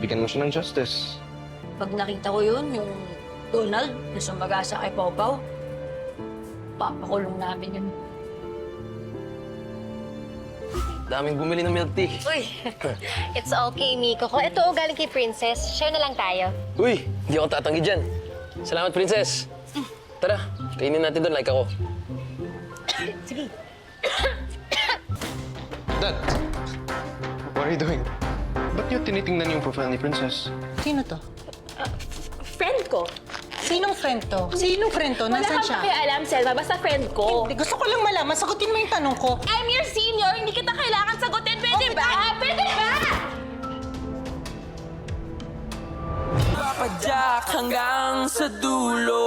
bigyan mo siya ng justice. Pag nakita ko yun, yung Donald na sumagasa kay Pawpaw, papakulong namin yun. Daming bumili ng milk tea. Uy, it's okay, Miko. Kung ito galing kay Princess, share na lang tayo. Uy, hindi ako tatanggi dyan. Salamat, Princess. Tara, kainin natin doon like ako. Sige. Dad, what are you doing? Ba't niyo tinitingnan yung profile ni Princess? Sino to? Friend ko. Sinong friend to? Sinong friend to? Wala Nasaan kang siya? pakialam, Selma. Basta friend ko. Hindi, gusto ko lang malaman. Sagutin mo yung tanong ko. I'm your senior. Hindi kita kailangan sagutin. Pwede ba? Pwede ba? Papadyak hanggang sa dulo.